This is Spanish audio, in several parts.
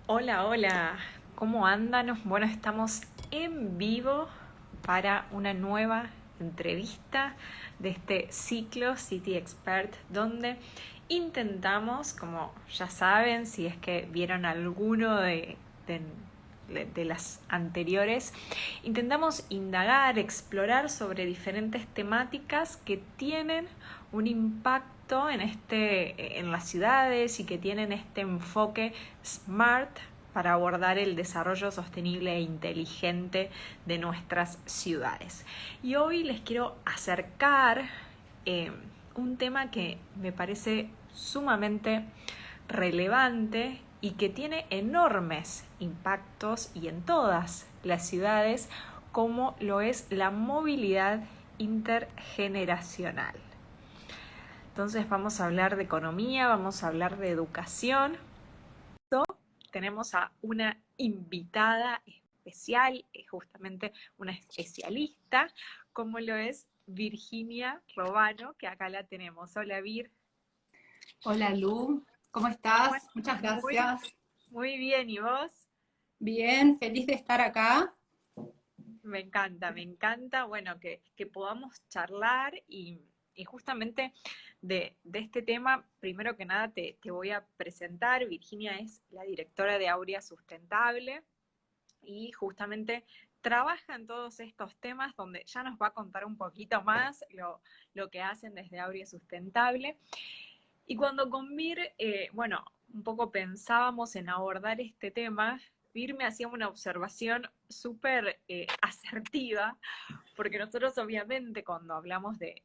Hola, hola, ¿cómo andan? Bueno, estamos en vivo para una nueva entrevista de este ciclo City Expert, donde intentamos, como ya saben, si es que vieron alguno de las anteriores, intentamos indagar, explorar sobre diferentes temáticas que tienen un impacto en las ciudades y que tienen este enfoque SMART para abordar el desarrollo sostenible e inteligente de nuestras ciudades. Y hoy les quiero acercar eh, un tema que me parece sumamente relevante y que tiene enormes impactos y en todas las ciudades, como lo es la movilidad intergeneracional. Entonces vamos a hablar de economía, vamos a hablar de educación. Tenemos a una invitada especial, justamente una especialista, como lo es Virginia Robano, que acá la tenemos. Hola Vir. Hola Lu, ¿cómo ¿Cómo estás? estás? Muchas Muy, gracias. muy bien, ¿y vos? Bien, feliz de estar acá. Me encanta, me encanta, bueno, que podamos charlar y justamente de este tema, primero que nada te voy a presentar. Virginia es la directora de Aurea Sustentable y justamente trabaja en todos estos temas donde ya nos va a contar un poquito más lo que hacen desde Aurea Sustentable. Y cuando con Vir, bueno, un poco pensábamos en abordar este tema, Vir me hacía una observación súper asertiva, porque nosotros obviamente cuando hablamos de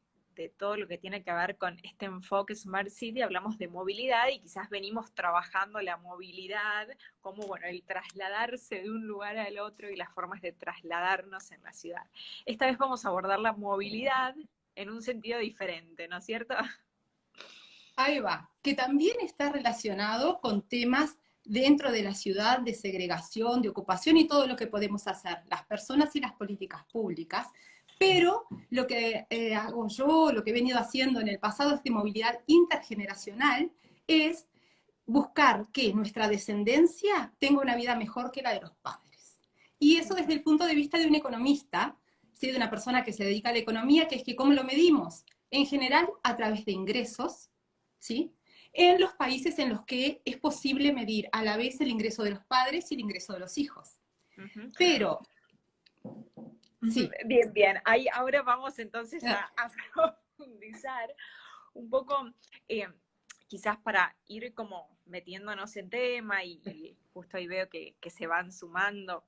todo lo que tiene que ver con este enfoque Smart City, hablamos de movilidad y quizás venimos trabajando la movilidad como, bueno, el trasladarse de un lugar al otro y las formas de trasladarnos en la ciudad. Esta vez vamos a abordar la movilidad en un sentido diferente, ¿no es cierto? Ahí va, que también está relacionado con temas dentro de la ciudad de segregación, de ocupación y todo lo que podemos hacer, las personas y las políticas públicas. Pero lo que hago yo, lo que he venido haciendo en el pasado es de movilidad intergeneracional, es buscar que nuestra descendencia tenga una vida mejor que la de los padres. Y eso desde el punto de vista de un economista, ¿sí? De una persona que se dedica a la economía, que es que cómo lo medimos, en general a través de ingresos, ¿sí? En los países en los que es posible medir a la vez el ingreso de los padres y el ingreso de los hijos. Uh -huh. Pero, sí, Bien, bien. Ahí ahora vamos entonces a profundizar un poco, eh, quizás para ir como metiéndonos en tema y justo ahí veo que se van sumando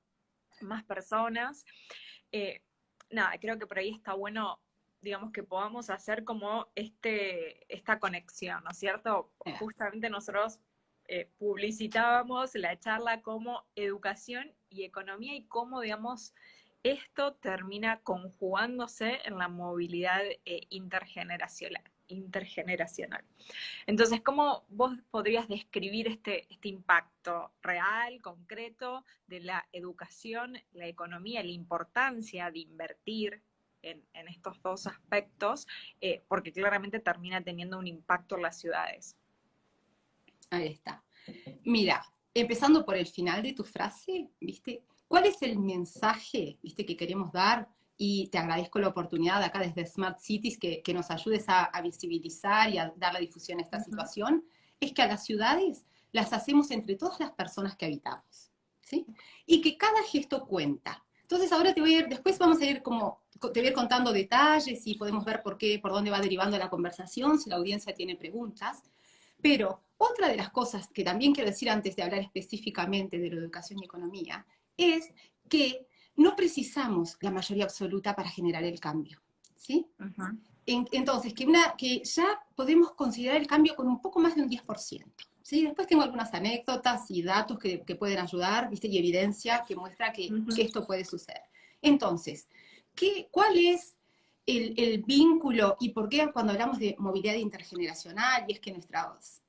más personas. Eh, Nada, creo que por ahí está bueno, digamos, que podamos hacer como esta conexión, ¿no es cierto? Justamente nosotros publicitábamos la charla como educación y economía y cómo, digamos, esto termina conjugándose en la movilidad intergeneracional. Entonces, ¿cómo vos podrías describir este impacto real, concreto de la educación, la economía, la importancia de invertir en estos dos aspectos? Porque claramente termina teniendo un impacto en las ciudades. ahí está. Mira, empezando por el final de tu frase, ¿viste? ¿Cuál es el mensaje, ¿viste? Que queremos dar? Y te agradezco la oportunidad acá desde Smart Cities que nos ayudes a visibilizar y a dar la difusión a esta Uh -huh. situación. Es que a las ciudades las hacemos entre todas las personas que habitamos, ¿sí? Y que cada gesto cuenta. Entonces ahora te voy a ir, después vamos a ir como, te voy a ir contando detalles y podemos ver por qué, por dónde va derivando la conversación, si la audiencia tiene preguntas. Pero otra de las cosas que también quiero decir antes de hablar específicamente de la educación y economía es que no precisamos la mayoría absoluta para generar el cambio, ¿sí? Uh -huh. Entonces, que ya podemos considerar el cambio con un poco más de un 10%. ¿Sí? Después tengo algunas anécdotas y datos que pueden ayudar, ¿viste? Y evidencia que muestra Uh que -huh. esto puede suceder. Entonces, ¿cuál es el vínculo y por qué cuando hablamos de movilidad intergeneracional y es que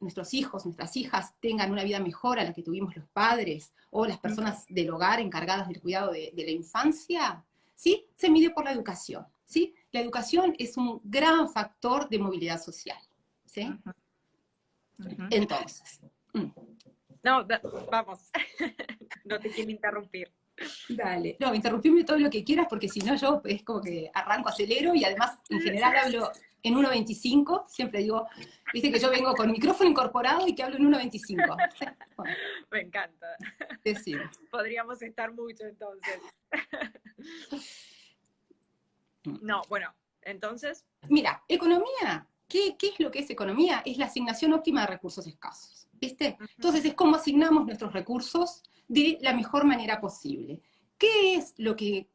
nuestros hijos, nuestras hijas tengan una vida mejor a la que tuvimos los padres o las personas del hogar encargadas del cuidado de la infancia? ¿Sí? Se mide por la educación, ¿sí? La educación es un gran factor de movilidad social, Uh ¿sí? -huh. Uh -huh. Entonces, mm, No, vamos, no te quiero interrumpir. Dale. No, interrumpime todo lo que quieras porque si no yo es como que arranco, acelero y además en general hablo en 1.25, siempre digo, viste que yo vengo con micrófono incorporado y que hablo en 1.25. Sí, bueno, Me encanta. decime. Podríamos estar mucho entonces. No, bueno, entonces. Mira, economía, ¿qué es lo que es economía? Es la asignación óptima de recursos escasos, ¿viste? Entonces es cómo asignamos nuestros recursos de la mejor manera posible. ¿Qué es lo que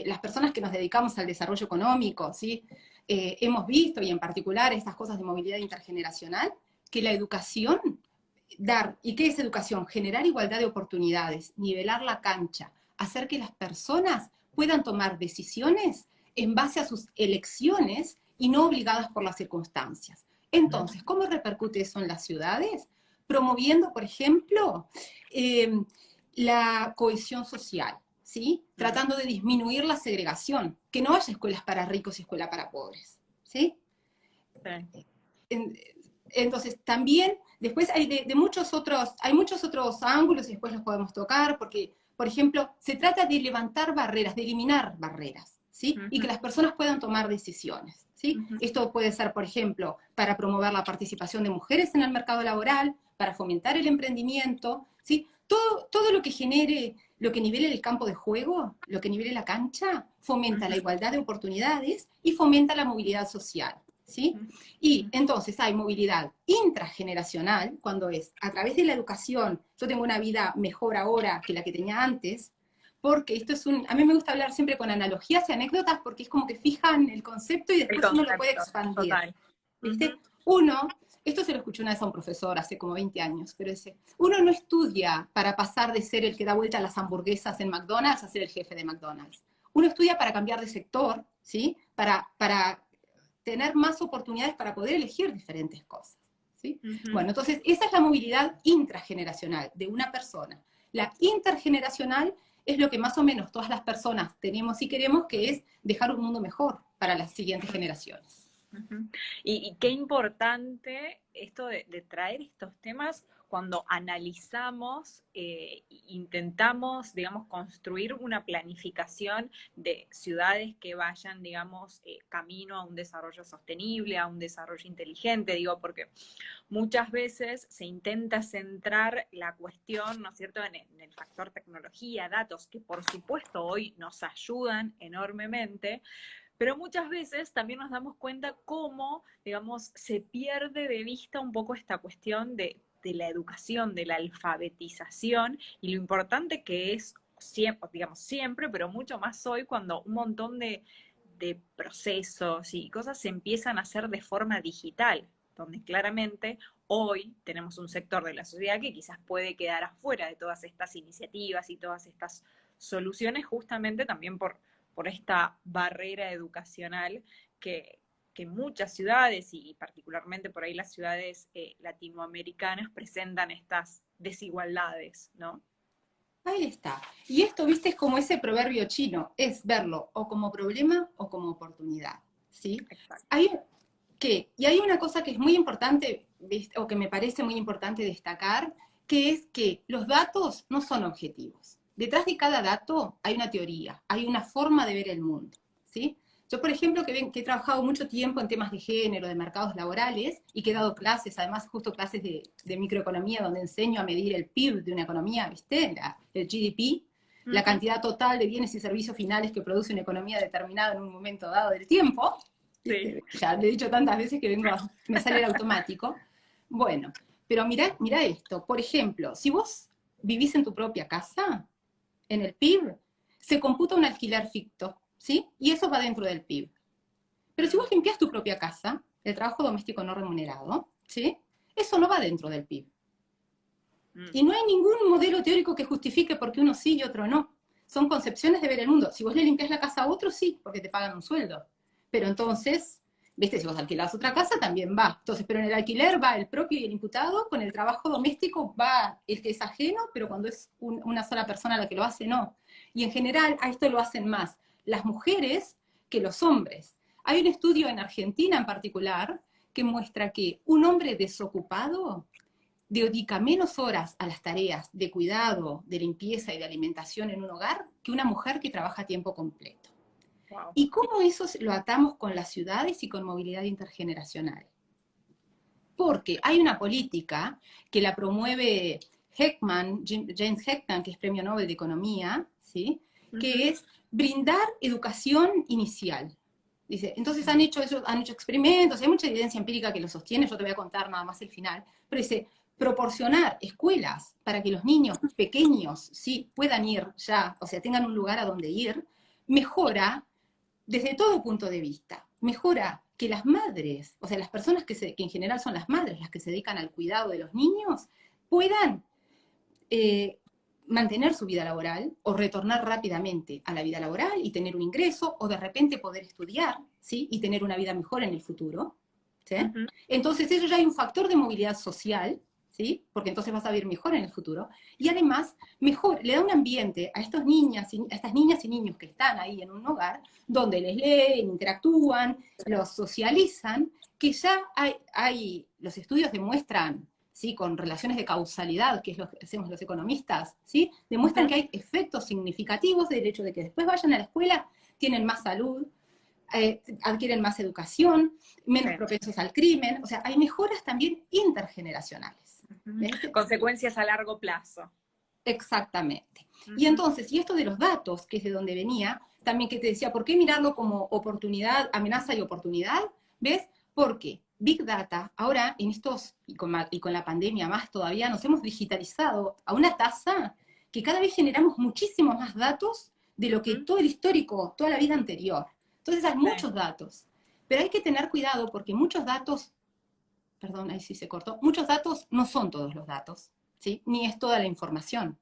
las personas que nos dedicamos al desarrollo económico, ¿sí? Hemos visto, y en particular estas cosas de movilidad intergeneracional? Que la educación, ¿y qué es educación? Generar igualdad de oportunidades, nivelar la cancha, hacer que las personas puedan tomar decisiones en base a sus elecciones y no obligadas por las circunstancias. Entonces, ¿cómo repercute eso en las ciudades? Promoviendo, por ejemplo, la cohesión social, ¿sí? Tratando de disminuir la segregación, que no haya escuelas para ricos y escuelas para pobres, ¿sí? Sí. Entonces, también, después hay hay muchos otros ángulos y después los podemos tocar, porque, por ejemplo, se trata de levantar barreras, de eliminar barreras, ¿sí? Y que las personas puedan tomar decisiones, ¿sí? Esto puede ser, por ejemplo, para promover la participación de mujeres en el mercado laboral, para fomentar el emprendimiento, ¿sí? Todo lo que genere, lo que nivele el campo de juego, lo que nivele la cancha, fomenta la igualdad de oportunidades y fomenta la movilidad social, ¿sí? Y entonces hay movilidad intrageneracional, cuando es a través de la educación, yo tengo una vida mejor ahora que la que tenía antes, porque a mí me gusta hablar siempre con analogías y anécdotas porque es como que fijan el concepto y El después uno lo puede concepto, expandir, total. ¿viste? Esto se lo escuché una vez a un profesor hace como 20 años, pero dice, uno no estudia para pasar de ser el que da vuelta a las hamburguesas en McDonald's a ser el jefe de McDonald's. Uno estudia para cambiar de sector, ¿sí? Para tener más oportunidades para poder elegir diferentes cosas, ¿sí? Bueno, entonces esa es la movilidad intrageneracional de una persona. La intergeneracional es lo que más o menos todas las personas tenemos y queremos, que es dejar un mundo mejor para las siguientes generaciones. Y qué importante esto de traer estos temas cuando analizamos, intentamos, digamos, construir una planificación de ciudades que vayan, digamos, camino a un desarrollo sostenible, a un desarrollo inteligente, digo, porque muchas veces se intenta centrar la cuestión, ¿no es cierto?, en el factor tecnología, datos, que por supuesto hoy nos ayudan enormemente, pero muchas veces también nos damos cuenta cómo, digamos, se pierde de vista un poco esta cuestión de la educación, de la alfabetización y lo importante que es siempre, digamos, siempre, pero mucho más hoy cuando un montón de procesos y cosas se empiezan a hacer de forma digital, donde claramente hoy tenemos un sector de la sociedad que quizás puede quedar afuera de todas estas iniciativas y todas estas soluciones justamente también por esta barrera educacional que muchas ciudades, y particularmente por ahí las ciudades latinoamericanas, presentan estas desigualdades, ¿no? Ahí está. Y esto, viste, es como ese proverbio chino, es verlo o como problema o como oportunidad, ¿sí? Exacto. Y hay una cosa que es muy importante, ¿viste? O que me parece muy importante destacar, que es que los datos no son objetivos. Detrás de cada dato hay una teoría, hay una forma de ver el mundo, ¿sí? Yo, por ejemplo, que he trabajado mucho tiempo en temas de género, de mercados laborales, y que he dado clases, además justo clases de microeconomía, donde enseño a medir el PIB de una economía, ¿viste? El GDP, la cantidad total de bienes y servicios finales que produce una economía determinada en un momento dado del tiempo. Sí. Ya lo he dicho tantas veces que me sale el automático. Bueno, pero mira esto. Por ejemplo, si vos vivís en tu propia casa, en el PIB, se computa un alquiler ficto, ¿sí? Y eso va dentro del PIB. Pero si vos limpias tu propia casa, el trabajo doméstico no remunerado, ¿sí? Eso no va dentro del PIB. Y no hay ningún modelo teórico que justifique por qué uno sí y otro no. Son concepciones de ver el mundo. Si vos le limpias la casa a otro, sí, porque te pagan un sueldo. Pero entonces, viste, si vos alquilás otra casa, también va. Entonces, pero en el alquiler va el propio y el imputado, con el trabajo doméstico va el que es ajeno, pero cuando es una sola persona la que lo hace, no. Y en general, a esto lo hacen más las mujeres que los hombres. Hay un estudio en Argentina en particular que muestra que un hombre desocupado dedica menos horas a las tareas de cuidado, de limpieza y de alimentación en un hogar que una mujer que trabaja a tiempo completo. Wow. ¿Y cómo eso lo atamos con las ciudades y con movilidad intergeneracional? Porque hay una política que la promueve James Heckman, que es Premio Nobel de Economía, ¿sí? Que es brindar educación inicial. Dice, entonces han hecho experimentos, hay mucha evidencia empírica que lo sostiene, yo te voy a contar nada más el final, pero dice, proporcionar escuelas para que los niños pequeños sí puedan ir ya, o sea, tengan un lugar a donde ir, mejora desde todo punto de vista. Mejora que las madres, o sea, las personas que en general son las madres las que se dedican al cuidado de los niños, puedan eh, mantener su vida laboral o retornar rápidamente a la vida laboral y tener un ingreso o de repente poder estudiar, ¿sí? Y tener una vida mejor en el futuro, ¿sí? Entonces eso ya hay un factor de movilidad social, ¿sí? Porque entonces vas a vivir mejor en el futuro. Y además, mejor, le da un ambiente a estas niñas y niños que están ahí en un hogar, donde les leen, interactúan, los socializan, que ya los estudios demuestran, ¿sí? Con relaciones de causalidad, que es lo que hacemos los economistas, ¿sí? Demuestran que hay efectos significativos del hecho de que después vayan a la escuela, tienen más salud, adquieren más educación, menos propensos al crimen, o sea, hay mejoras también intergeneracionales. Consecuencias a largo plazo. Exactamente. Y entonces, y esto de los datos, que es de donde venía, también que te decía, ¿por qué mirarlo como oportunidad, amenaza y oportunidad? ¿Ves? Porque Big Data, ahora en estos, y con la pandemia más todavía, nos hemos digitalizado a una tasa que cada vez generamos muchísimos más datos de lo que todo el histórico, toda la vida anterior. Entonces hay muchos datos. Pero hay que tener cuidado porque muchos datos, perdón, ahí sí se cortó, muchos datos no son todos los datos, ¿sí? Ni es toda la información.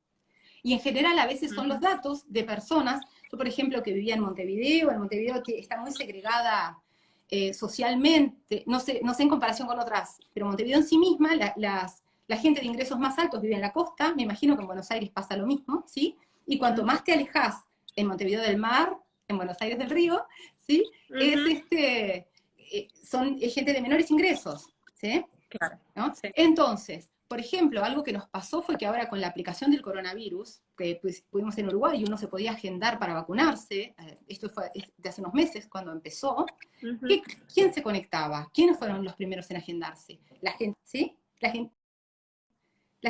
Y en general a veces son los datos de personas, yo por ejemplo que vivía en Montevideo que está muy segregada socialmente, no sé en comparación con otras, pero Montevideo en sí misma, la gente de ingresos más altos vive en la costa, me imagino que en Buenos Aires pasa lo mismo, ¿sí? Y cuanto más te alejas en Montevideo del mar, en Buenos Aires del Río, ¿sí? Es gente de menores ingresos, ¿sí? Claro. ¿No? Sí. Entonces, por ejemplo, algo que nos pasó fue que ahora con la aplicación del coronavirus, que pues, pudimos en Uruguay y uno se podía agendar para vacunarse, esto fue de hace unos meses cuando empezó, ¿quién se conectaba? ¿Quiénes fueron los primeros en agendarse? La gente, ¿sí? La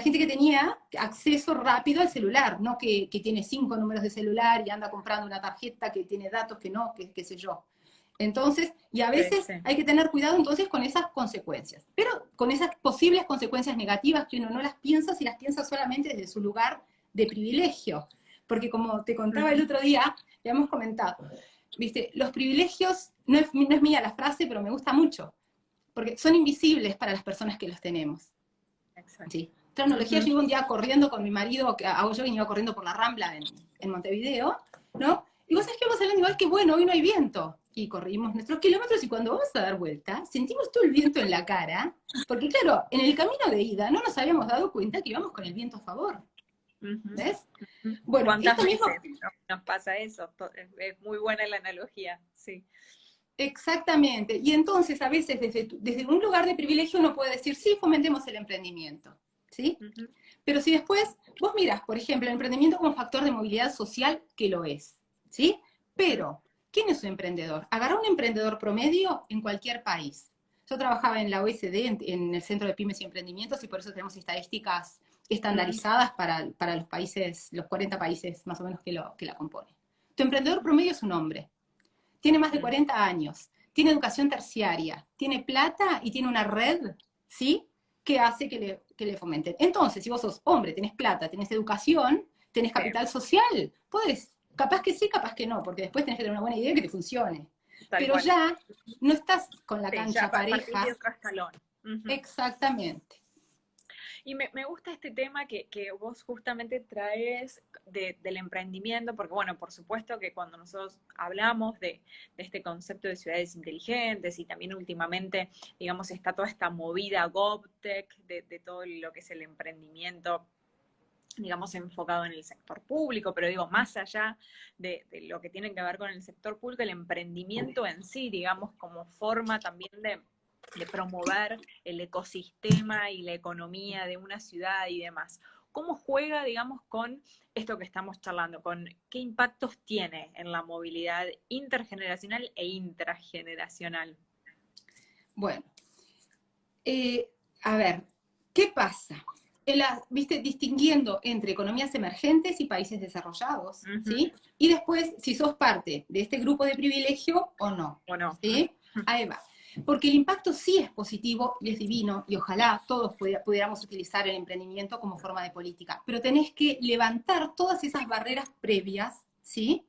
gente que tenía acceso rápido al celular, no que tiene 5 números de celular y anda comprando una tarjeta que tiene datos que no, que qué sé yo. Entonces, y a veces hay que tener cuidado entonces con esas consecuencias, pero con esas posibles consecuencias negativas que uno no las piensa si las piensa solamente desde su lugar de privilegio. Porque como te contaba el otro día, ya hemos comentado, ¿viste? Los privilegios, no es mía la frase, pero me gusta mucho, porque son invisibles para las personas que los tenemos. Exacto. ¿Sí? Tecnología, yo iba un día corriendo con mi marido, que hago yo, y iba corriendo por la Rambla en Montevideo, ¿no? Y vos sabés que vamos hablando igual que bueno, hoy no hay viento. Y corrimos nuestros kilómetros y cuando vamos a dar vuelta, sentimos todo el viento en la cara, porque claro, en el camino de ida no nos habíamos dado cuenta que íbamos con el viento a favor. ¿Ves? Bueno, ¿cuántas veces nos pasa eso? Es muy buena la analogía, sí. Exactamente. Y entonces a veces desde un lugar de privilegio uno puede decir, sí, fomentemos el emprendimiento, ¿sí? Pero si después vos mirás, por ejemplo, el emprendimiento como factor de movilidad social, que lo es, ¿sí? Pero, ¿quién es un emprendedor? Agarrá un emprendedor promedio en cualquier país. Yo trabajaba en la OECD, en el Centro de Pymes y Emprendimientos, y por eso tenemos estadísticas estandarizadas para los países, los 40 países más o menos que la componen. Tu emprendedor promedio es un hombre. Tiene más de 40 años, tiene educación terciaria, tiene plata y tiene una red, ¿sí? Que hace que le fomenten. Entonces, si vos sos hombre, tenés plata, tenés educación, tenés capital social, podés, capaz que sí, capaz que no, porque después tenés que tener una buena idea que te funcione. Pero ya no estás con la cancha pareja. De otro escalón. Exactamente. Y me gusta este tema que vos justamente traes del emprendimiento, porque bueno, por supuesto que cuando nosotros hablamos de este concepto de ciudades inteligentes y también últimamente, digamos, está toda esta movida GovTech de todo lo que es el emprendimiento, digamos, enfocado en el sector público, pero digo, más allá de lo que tiene que ver con el sector público, el emprendimiento en sí, digamos, como forma también de promover el ecosistema y la economía de una ciudad y demás. ¿Cómo juega, digamos, con esto que estamos charlando? ¿Con qué impactos tiene en la movilidad intergeneracional e intrageneracional? Bueno, a ver, ¿qué pasa? Viste, distinguiendo entre economías emergentes y países desarrollados, ¿sí? Y después, si sos parte de este grupo de privilegio o no, ¿sí? Ahí va. Porque el impacto sí es positivo y es divino, y ojalá todos pudiéramos utilizar el emprendimiento como forma de política, pero tenés que levantar todas esas barreras previas, ¿sí?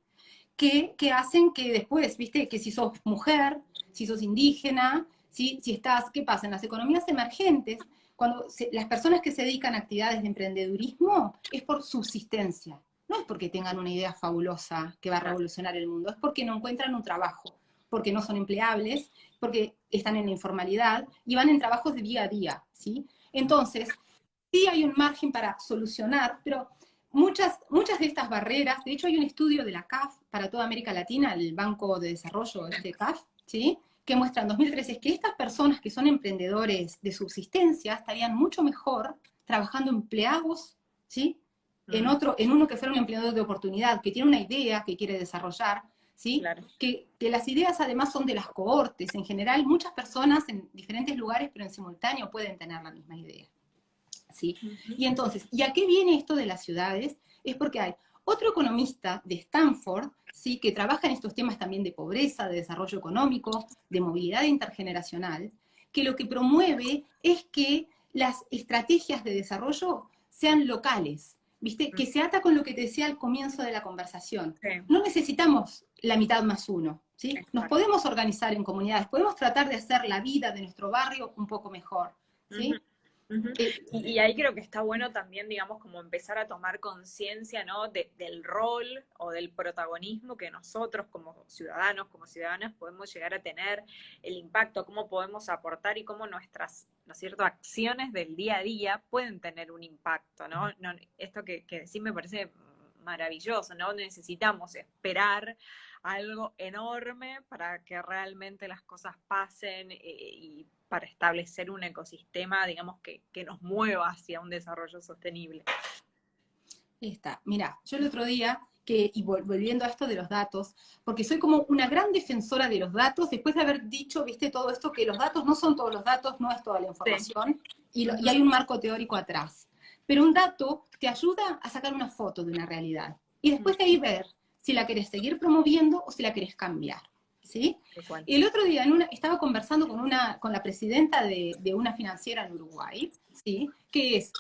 Que hacen que después, viste, que si sos mujer, si sos indígena, ¿sí? Si estás, ¿qué pasa? En las economías emergentes, cuando las personas que se dedican a actividades de emprendedurismo es por subsistencia, no es porque tengan una idea fabulosa que va a revolucionar el mundo, es porque no encuentran un trabajo, porque no son empleables, porque están en la informalidad y van en trabajos de día a día, ¿sí? Entonces, sí hay un margen para solucionar, pero muchas de estas barreras, de hecho hay un estudio de la CAF para toda América Latina, el Banco de Desarrollo, CAF, ¿sí? Que muestra en 2013 que estas personas que son emprendedores de subsistencia estarían mucho mejor trabajando empleados, ¿sí? En uno que fuera un empleador de oportunidad, que tiene una idea que quiere desarrollar, ¿sí? Claro. Que las ideas además son de las cohortes. En general, muchas personas en diferentes lugares, pero en simultáneo pueden tener la misma idea. ¿Sí? Y entonces, ¿y a qué viene esto de las ciudades? Es porque hay otro economista de Stanford, ¿sí? Que trabaja en estos temas también de pobreza, de desarrollo económico, de movilidad intergeneracional, que lo que promueve es que las estrategias de desarrollo sean locales, ¿viste? Que se ata con lo que te decía al comienzo de la conversación. Sí. No necesitamos la mitad más uno, ¿sí? Nos podemos organizar en comunidades, podemos tratar de hacer la vida de nuestro barrio un poco mejor, ¿sí? Y ahí creo que está bueno también, digamos, como empezar a tomar conciencia, ¿no? Del rol o del protagonismo que nosotros como ciudadanos, como ciudadanas, podemos llegar a tener, el impacto, cómo podemos aportar y cómo nuestras, ¿no es cierto?, acciones del día a día pueden tener un impacto, ¿no? Esto que decís me parece maravilloso, ¿no? Necesitamos esperar algo enorme para que realmente las cosas pasen y para establecer un ecosistema, digamos, que nos mueva hacia un desarrollo sostenible. Ahí está. Mira, yo el otro día, y volviendo a esto de los datos, porque soy como una gran defensora de los datos, después de haber dicho, viste, todo esto, que los datos no son todos los datos, no es toda la información, sí. Y hay un marco teórico atrás. Pero un dato te ayuda a sacar una foto de una realidad. Y después de ahí ver si la querés seguir promoviendo o si la querés cambiar. ¿Sí? Y el otro día estaba conversando con la presidenta de una financiera en Uruguay, ¿sí?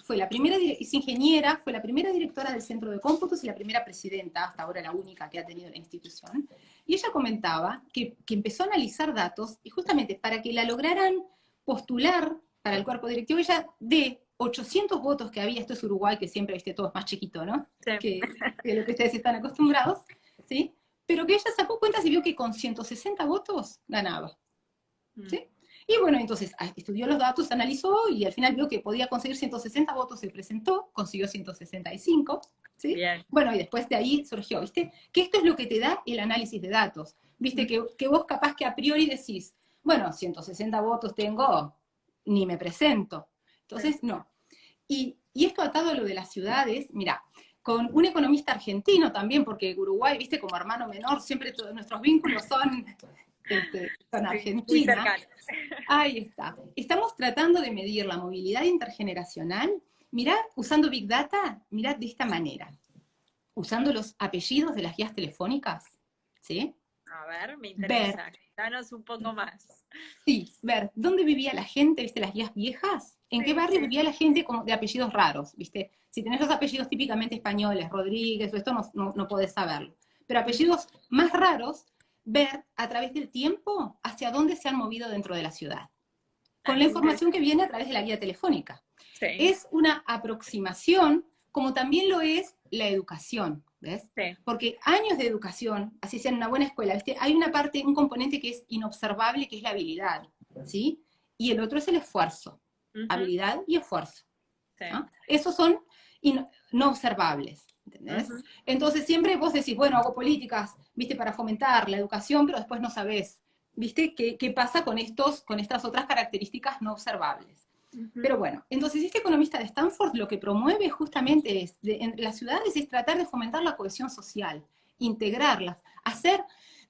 Fue la primera, es ingeniera, fue la primera directora del Centro de Cómputos y la primera presidenta, hasta ahora la única que ha tenido la institución. Y ella comentaba que empezó a analizar datos y justamente para que la lograran postular para el cuerpo directivo, ella de 800 votos que había, esto es Uruguay, que siempre, viste, todo es más chiquito, ¿no? Sí. Que lo que ustedes están acostumbrados, ¿sí? Pero que ella sacó cuentas y vio que con 160 votos ganaba. ¿Sí? Y bueno, entonces estudió los datos, analizó y al final vio que podía conseguir 160 votos, se presentó, consiguió 165. ¿Sí? Bien. Bueno, y después de ahí surgió, ¿viste? Que esto es lo que te da el análisis de datos. ¿Viste? Que vos capaz que a priori decís, bueno, 160 votos tengo, ni me presento. Entonces, no. Y esto atado a lo de las ciudades, mira, con un economista argentino también, porque Uruguay, viste, como hermano menor, siempre todos nuestros vínculos son Argentina. Ahí está. Estamos tratando de medir la movilidad intergeneracional, mirá, usando Big Data, mirá de esta manera, usando los apellidos de las guías telefónicas, ¿sí? A ver, me interesa. Danos un poco más. Sí, ver dónde vivía la gente, ¿viste? Las guías viejas. ¿En qué barrio vivía la gente de apellidos raros? ¿Viste? Si tenés los apellidos típicamente españoles, Rodríguez o esto, no podés saberlo. Pero apellidos más raros, ver a través del tiempo hacia dónde se han movido dentro de la ciudad. Con la información que viene a través de la guía telefónica. Sí. Es una aproximación, como también lo es la educación, ¿ves? Sí. Porque años de educación, así sea en una buena escuela, ¿viste? Hay una parte, un componente que es inobservable, que es la habilidad, ¿sí? Y el otro es el esfuerzo. Habilidad y esfuerzo. Sí. ¿No? Esos son no observables, ¿entendés? Entonces siempre vos decís, bueno, hago políticas, ¿viste? Para fomentar la educación, pero después no sabés ¿viste? ¿Qué pasa con estas otras características no observables? Ujú. Pero bueno, entonces este economista de Stanford lo que promueve justamente en las ciudades es tratar de fomentar la cohesión social, integrarlas,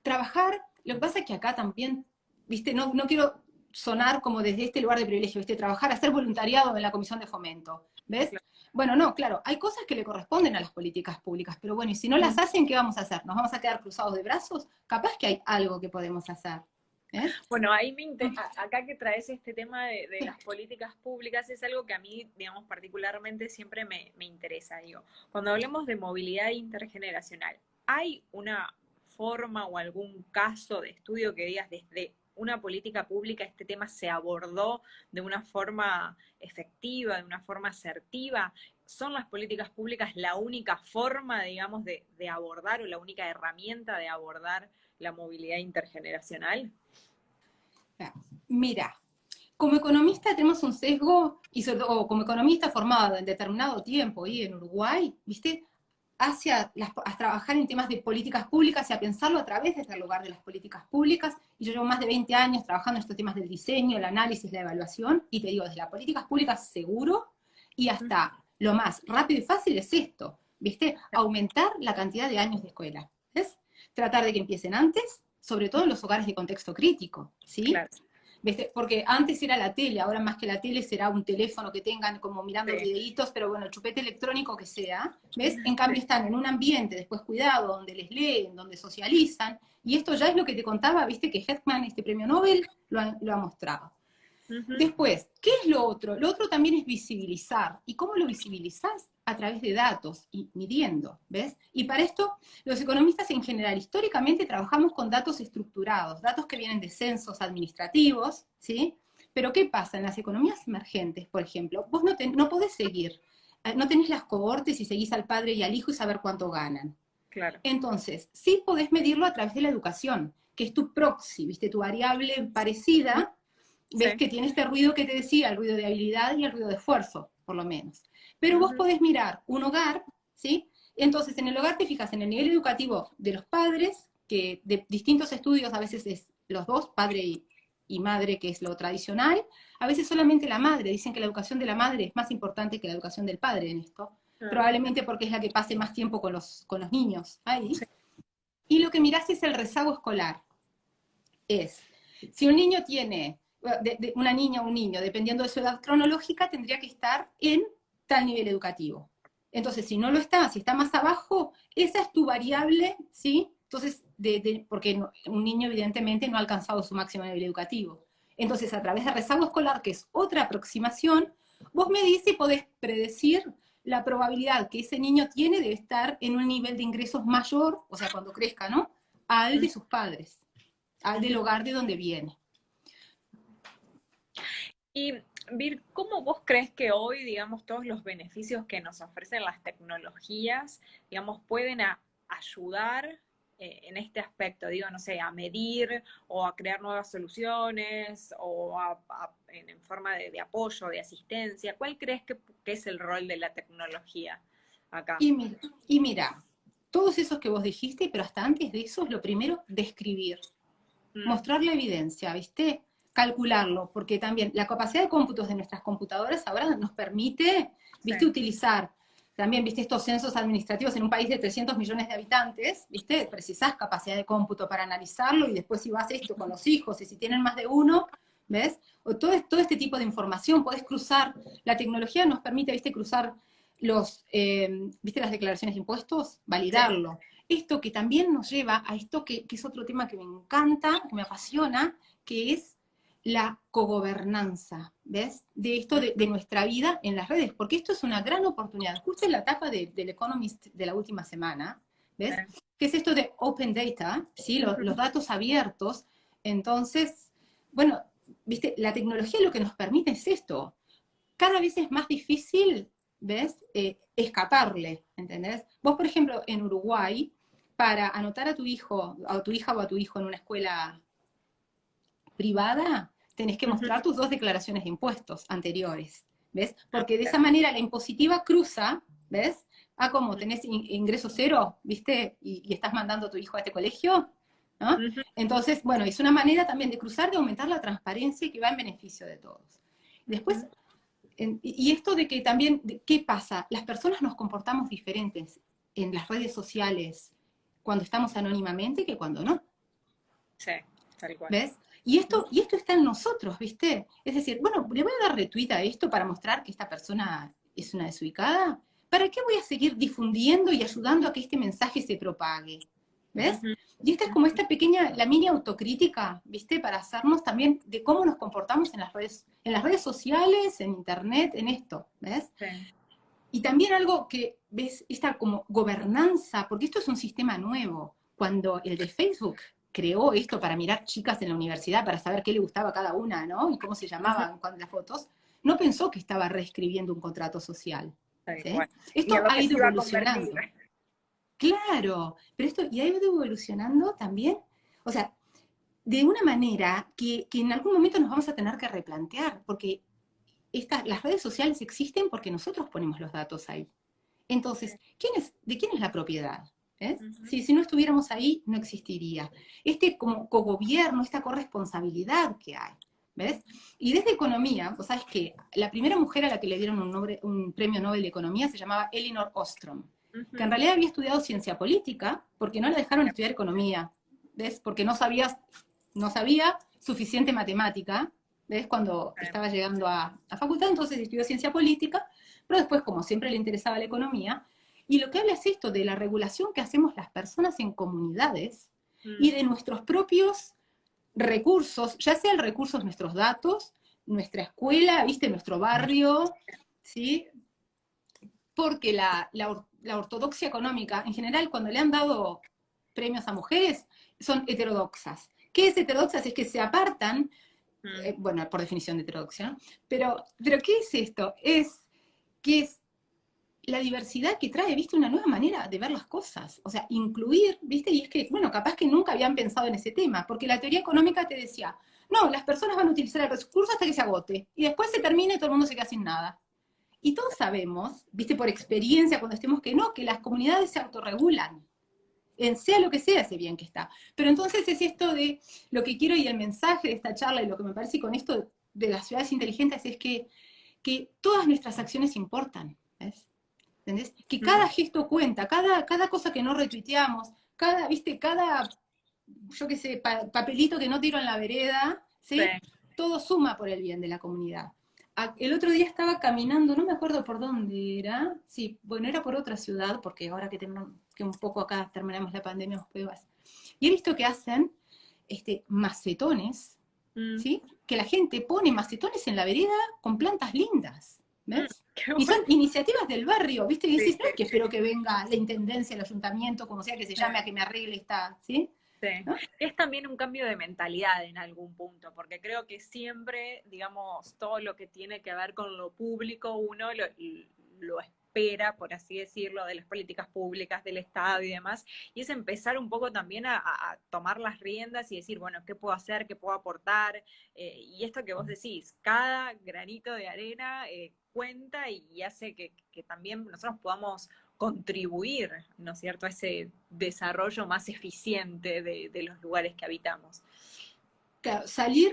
trabajar, lo que pasa es que acá también, viste, no quiero sonar como desde este lugar de privilegio, viste, trabajar, hacer voluntariado en la comisión de fomento, ¿ves? Claro. Bueno, no, claro, hay cosas que le corresponden a las políticas públicas, pero bueno, y si no las hacen, ¿qué vamos a hacer? ¿Nos vamos a quedar cruzados de brazos? Capaz que hay algo que podemos hacer, ¿ves? Bueno, ahí acá que traes este tema de las políticas públicas es algo que a mí, digamos, particularmente siempre me interesa. Digo, cuando hablemos de movilidad intergeneracional, ¿hay una forma o algún caso de estudio que digas desde una política pública este tema se abordó de una forma efectiva, de una forma asertiva? ¿Son las políticas públicas la única forma, digamos, de abordar o la única herramienta de abordar la movilidad intergeneracional? Mira, como economista tenemos un sesgo, y sobre todo como economista formado en determinado tiempo y en Uruguay, ¿viste? A trabajar en temas de políticas públicas y a pensarlo a través desde el lugar de las políticas públicas. Y yo llevo más de 20 años trabajando en estos temas del diseño, el análisis, la evaluación, y te digo, desde las políticas públicas seguro y hasta lo más rápido y fácil es esto, ¿viste? Aumentar la cantidad de años de escuela, ¿ves? Tratar de que empiecen antes, sobre todo en los hogares de contexto crítico, ¿sí? Claro. ¿Viste? Porque antes era la tele, ahora más que la tele será un teléfono que tengan como mirando Sí, videitos, pero bueno, el chupete electrónico que sea, ¿ves? En cambio sí. están en un ambiente, después cuidado, donde les leen, donde socializan, y esto ya es lo que te contaba, ¿viste? Que Hetman, este premio Nobel, lo ha mostrado. Ujú. Después, ¿qué es lo otro? Lo otro también es visibilizar. ¿Y cómo lo visibilizás? A través de datos y midiendo, ¿ves? Y para esto, los economistas en general, históricamente trabajamos con datos estructurados, datos que vienen de censos administrativos, ¿sí? Pero ¿qué pasa? En las economías emergentes, por ejemplo, vos no podés seguir, no tenés las cohortes y seguís al padre y al hijo y saber cuánto ganan. Claro. Entonces, sí podés medirlo a través de la educación, que es tu proxy, ¿viste? Tu variable parecida, ves Sí. que tiene este ruido que te decía, el ruido de habilidad y el ruido de esfuerzo, por lo menos. Pero vos Ujú. podés mirar un hogar, ¿sí? Entonces, en el hogar te fijas en el nivel educativo de los padres, que de distintos estudios a veces es los dos, padre y madre, que es lo tradicional, a veces solamente la madre, dicen que la educación de la madre es más importante que la educación del padre en esto, Ah, probablemente porque es la que pase más tiempo con los niños ahí. sí. Y lo que mirás es el rezago escolar. Es, si un niño tiene, una niña o un niño, dependiendo de su edad cronológica, tendría que estar en tal nivel educativo. Entonces, si no lo está, si está más abajo, esa es tu variable, ¿sí? Entonces, porque un niño evidentemente no ha alcanzado su máximo nivel educativo. Entonces, a través de rezago escolar, que es otra aproximación, vos me dices y podés predecir la probabilidad que ese niño tiene de estar en un nivel de ingresos mayor, o sea, cuando crezca, ¿no? Al de sus padres, al del hogar de donde viene. Y Vir, ¿cómo vos crees que hoy, digamos, todos los beneficios que nos ofrecen las tecnologías, digamos, pueden ayudar en este aspecto? Digo, no sé, a medir o a crear nuevas soluciones o en forma de apoyo, de asistencia. ¿Cuál crees que es el rol de la tecnología acá? Y mira, todos esos que vos dijiste, pero hasta antes de eso, es lo primero, describir, Mm, mostrar la evidencia, ¿viste? Calcularlo, porque también la capacidad de cómputos de nuestras computadoras ahora nos permite, sí, ¿viste? Utilizar también, ¿viste? Estos censos administrativos en un país de 300 millones de habitantes, ¿viste? Precisás capacidad de cómputo para analizarlo y después si vas esto con los hijos y si tienen más de uno, ¿ves? O todo este tipo de información, podés cruzar, la tecnología nos permite, ¿viste? Cruzar ¿viste las declaraciones de impuestos? sí. Validarlo. Esto que también nos lleva a esto que es otro tema que me encanta, que me apasiona, que es la cogobernanza, ¿ves? De esto de nuestra vida en las redes, porque esto es una gran oportunidad. Justo en la etapa del Economist de la última semana, ¿ves? ¿Qué es esto de Open Data? ¿Sí? Los datos abiertos. Entonces, bueno, ¿viste? La tecnología lo que nos permite es esto. Cada vez es más difícil, ¿ves? Escaparle, ¿entendés? Vos, por ejemplo, en Uruguay, para anotar a tu hijo, a tu hija o a tu hijo en una escuela privada, tenés que Ujú. mostrar tus dos declaraciones de impuestos anteriores, ¿ves? Ah, Porque de esa claro. manera la impositiva cruza, ¿ves? Ah, como tenés ingreso cero, ¿viste? Y estás mandando a tu hijo a este colegio, ¿no? Ujú. Entonces, bueno, es una manera también de cruzar, de aumentar la transparencia y que va en beneficio de todos. Después, y esto de que también, ¿qué pasa? Las personas nos comportamos diferentes en las redes sociales cuando estamos anónimamente que cuando no. Sí, tal cual. ¿Ves? Y esto está en nosotros, ¿viste? Es decir, bueno, le voy a dar retweet a esto para mostrar que esta persona es una desubicada. ¿Para qué voy a seguir difundiendo y ayudando a que este mensaje se propague? ¿Ves? Ujú. Y esta es como esta pequeña, la mini autocrítica, ¿viste? Para hacernos también de cómo nos comportamos en las redes sociales, en internet, en esto, ¿ves? Sí. Y también algo que, ¿ves? Esta como gobernanza, porque esto es un sistema nuevo. Cuando el de Facebook creó esto para mirar chicas en la universidad, para saber qué le gustaba a cada una, ¿no? Y cómo se Ujú. llamaban las fotos, no pensó que estaba reescribiendo un contrato social. Tal ¿Sí? cual. Y Esto en lo ha que se ido iba a convertir. evolucionando. Claro, pero esto y ha ido evolucionando también, o sea, de una manera que en algún momento nos vamos a tener que replantear, porque las redes sociales existen porque nosotros ponemos los datos ahí. Entonces, ¿de quién es la propiedad? ¿Ves? Ujú. Si no estuviéramos ahí, no existiría. Este como cogobierno, esta corresponsabilidad que hay. ¿Ves? Y desde economía, vos sabés que la primera mujer a la que le dieron un premio Nobel de Economía se llamaba Elinor Ostrom, que en Ujú. realidad había estudiado ciencia política porque no la dejaron estudiar economía. ¿Ves? Porque no sabía suficiente matemática. ¿Ves? Cuando estaba llegando a facultad, entonces estudió ciencia política, pero después, como siempre le interesaba la economía, y lo que habla es esto de la regulación que hacemos las personas en comunidades y Mm. de nuestros propios recursos, ya sean recursos nuestros datos, nuestra escuela, viste, nuestro barrio, ¿sí? Porque la ortodoxia económica, en general, cuando le han dado premios a mujeres, son heterodoxas. ¿Qué es heterodoxas? Es que se apartan, Mm. bueno, por definición de heterodoxia, ¿no? Pero ¿qué es esto? Es que es la diversidad que trae, viste, una nueva manera de ver las cosas. O sea, incluir, viste, y es que, bueno, capaz que nunca habían pensado en ese tema, porque la teoría económica te decía, no, las personas van a utilizar el recurso hasta que se agote, y después se termina y todo el mundo se queda sin nada. Y todos sabemos, viste, por experiencia, cuando estemos que no, que las comunidades se autorregulan, en sea lo que sea ese bien que está. Pero entonces es esto de lo que quiero y el mensaje de esta charla y lo que me parece con esto de las ciudades inteligentes es que todas nuestras acciones importan, ¿ves? ¿Entendés? Que Mm. cada gesto cuenta, cada cosa que no retuiteamos, viste, yo qué sé, papelito que no tiro en la vereda, Sí. ¿sí? Todo suma por el bien de la comunidad. El otro día estaba caminando, no me acuerdo por dónde era, sí, bueno, era por otra ciudad, porque ahora que un poco acá terminamos la pandemia, y he visto que hacen macetones, Mm. ¿sí? Que la gente pone macetones en la vereda con plantas lindas, Mm. ¿ves? Qué Y son bueno. iniciativas del barrio, ¿viste? Y Sí, decís, no sí, es que espero que venga la intendencia, el ayuntamiento, como sea que se sí. llame, a que me arregle esta, ¿sí? Sí. ¿No? Es también un cambio de mentalidad en algún punto, porque creo que siempre, digamos, todo lo que tiene que ver con lo público, uno lo espera, por así decirlo, de las políticas públicas, del Estado y demás, y es empezar un poco también a tomar las riendas y decir, bueno, ¿qué puedo hacer? ¿Qué puedo aportar? Y esto que vos decís, cada granito de arena cuenta y hace que también nosotros podamos contribuir, ¿no es cierto?, a ese desarrollo más eficiente de los lugares que habitamos. Claro,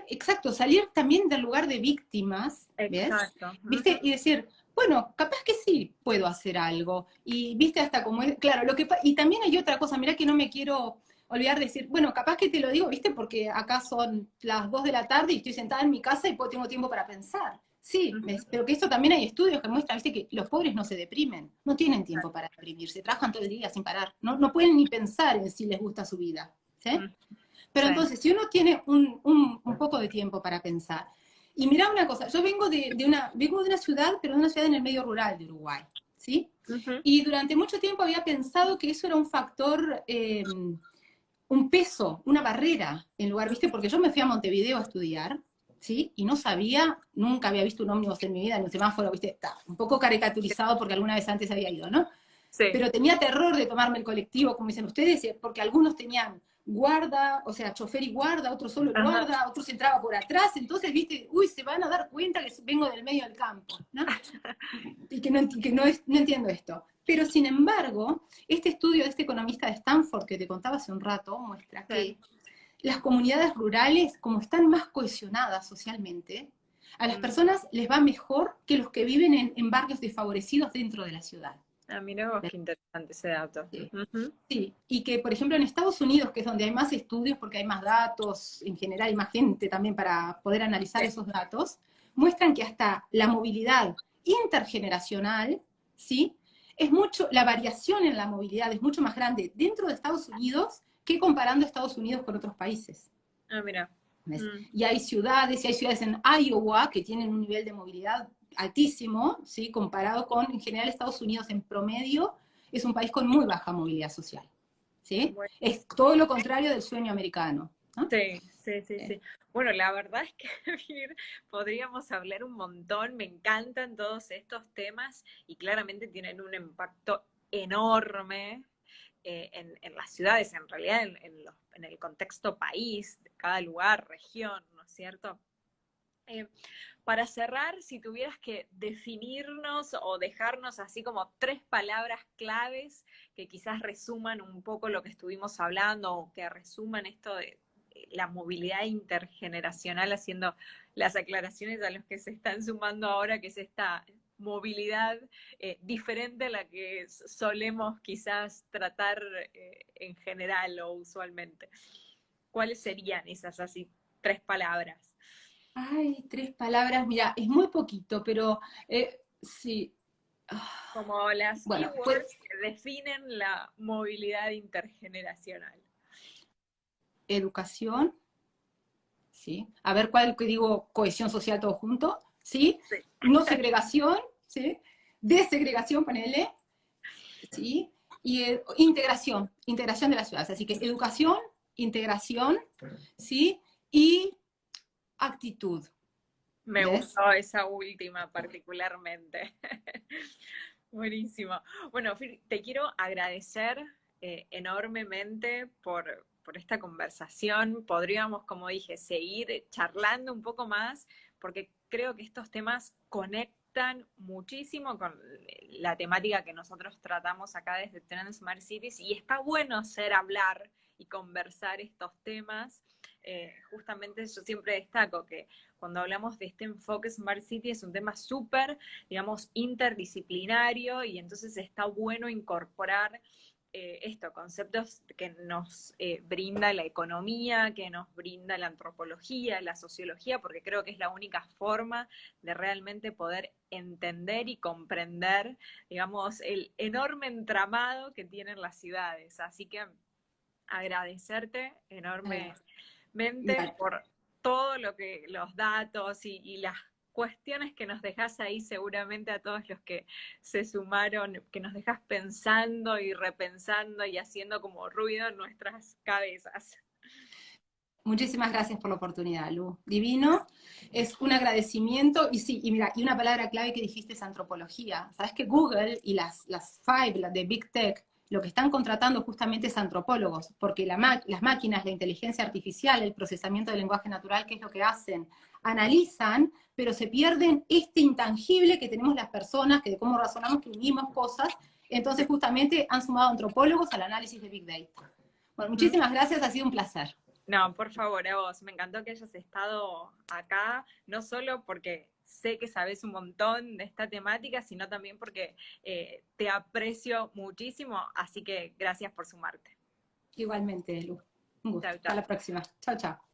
exacto, salir también del lugar de víctimas, ¿ves? Exacto. ¿Viste? Uh-huh. Y decir, bueno, capaz que sí puedo hacer algo. Y viste hasta como es, claro, y también hay otra cosa, mirá que no me quiero olvidar de decir, bueno, capaz que te lo digo, viste, porque acá son las 2 de la tarde y estoy sentada en mi casa y tengo tiempo para pensar. Sí, Uh-huh. pero que esto también hay estudios que muestran, viste, que los pobres no se deprimen, no tienen tiempo para deprimirse, trabajan todo el día sin parar, no pueden ni pensar en si les gusta su vida, ¿sí? Uh-huh. Pero Sí. entonces, si uno tiene un poco de tiempo para pensar, y mirá una cosa, yo vengo de una ciudad, pero de una ciudad en el medio rural de Uruguay, ¿sí? Uh-huh. Y durante mucho tiempo había pensado que eso era un factor, un peso, una barrera, en lugar, ¿viste? Porque yo me fui a Montevideo a estudiar, ¿sí? Y no sabía, nunca había visto un ómnibus en mi vida, ni un semáforo, ¿viste? Está un poco caricaturizado porque alguna vez antes había ido, ¿no? Sí. pero tenía terror de tomarme el colectivo, como dicen ustedes, porque algunos tenían guarda, o sea, chofer y guarda, otros solo Ajá. guarda, otros entraba por atrás, entonces, viste, uy, se van a dar cuenta que vengo del medio del campo, ¿no? Y no entiendo esto. Pero sin embargo, este estudio de este economista de Stanford que te contaba hace un rato muestra Sí. que las comunidades rurales, como están más cohesionadas socialmente, a las Mm. personas les va mejor que los que viven en barrios desfavorecidos dentro de la ciudad. Ah, mira vos, qué interesante ese dato. Sí. Ujú. Sí, y que por ejemplo en Estados Unidos, que es donde hay más estudios, porque hay más datos, en general hay más gente también para poder analizar Sí. esos datos, muestran que hasta la movilidad intergeneracional, ¿sí? Es mucho, la variación en la movilidad es mucho más grande dentro de Estados Unidos que comparando Estados Unidos con otros países. Ah, mira. ¿Ves? Mm. Y hay ciudades en Iowa que tienen un nivel de movilidad altísimo, ¿sí? Comparado con, en general, Estados Unidos en promedio, es un país con muy baja movilidad social, ¿sí? Bueno, Es todo lo contrario del sueño americano, ¿no? sí, sí, sí, sí. Bueno, la verdad es que Vir, podríamos hablar un montón, me encantan todos estos temas y claramente tienen un impacto enorme en las ciudades, en realidad en el contexto país, de cada lugar, región, ¿no es cierto? Eh, para cerrar, si tuvieras que definirnos o dejarnos así como tres palabras claves que quizás resuman un poco lo que estuvimos hablando o que resuman esto de la movilidad intergeneracional, haciendo las aclaraciones a los que se están sumando ahora, que es esta movilidad diferente a la que solemos quizás tratar en general o usualmente. ¿Cuáles serían esas así tres palabras? Ay, tres palabras, mira, es muy poquito, pero sí. Ah, Como las bueno, pues keywords que definen la movilidad intergeneracional. educación, ¿sí? A ver cuál que digo, cohesión social todo junto, ¿sí? Sí. No segregación, ¿sí? Desegregación, ponele, ¿sí? Y integración de las ciudades. Así que educación, integración, ¿sí? Y actitud, Me ¿ves? gustó esa última particularmente. Buenísimo. Bueno, Fir, te quiero agradecer enormemente por esta conversación. Podríamos, como dije, seguir charlando un poco más, porque creo que estos temas conectan muchísimo con la temática que nosotros tratamos acá desde Trend Smart Cities, y está bueno hacer hablar y conversar estos temas. Justamente yo siempre destaco que cuando hablamos de este enfoque Smart City es un tema súper, digamos, interdisciplinario, y entonces está bueno incorporar conceptos que nos brinda la economía, que nos brinda la antropología, la sociología, porque creo que es la única forma de realmente poder entender y comprender, digamos, el enorme entramado que tienen las ciudades. Así que agradecerte enormemente Vale. por todo lo que, los datos y las cuestiones que nos dejas ahí, seguramente a todos los que se sumaron, que nos dejas pensando y repensando y haciendo como ruido en nuestras cabezas. Muchísimas gracias por la oportunidad, Lu. Divino. Es un agradecimiento y sí, y mira, y una palabra clave que dijiste es antropología. Sabes que Google y las Five, las de Big Tech, lo que están contratando justamente es antropólogos, porque las máquinas, la inteligencia artificial, el procesamiento del lenguaje natural, ¿qué es lo que hacen? Analizan, pero se pierden este intangible que tenemos las personas, que de cómo razonamos, que unimos cosas. Entonces, justamente han sumado antropólogos al análisis de Big Data. Bueno, ¿Mm? muchísimas gracias, ha sido un placer. No, por favor, a vos. Me encantó que hayas estado acá, no solo porque sé que sabes un montón de esta temática, sino también porque te aprecio muchísimo, así que gracias por sumarte. Igualmente, Lu. Un gusto. Chao, Hasta chao. la próxima. Chao, chao.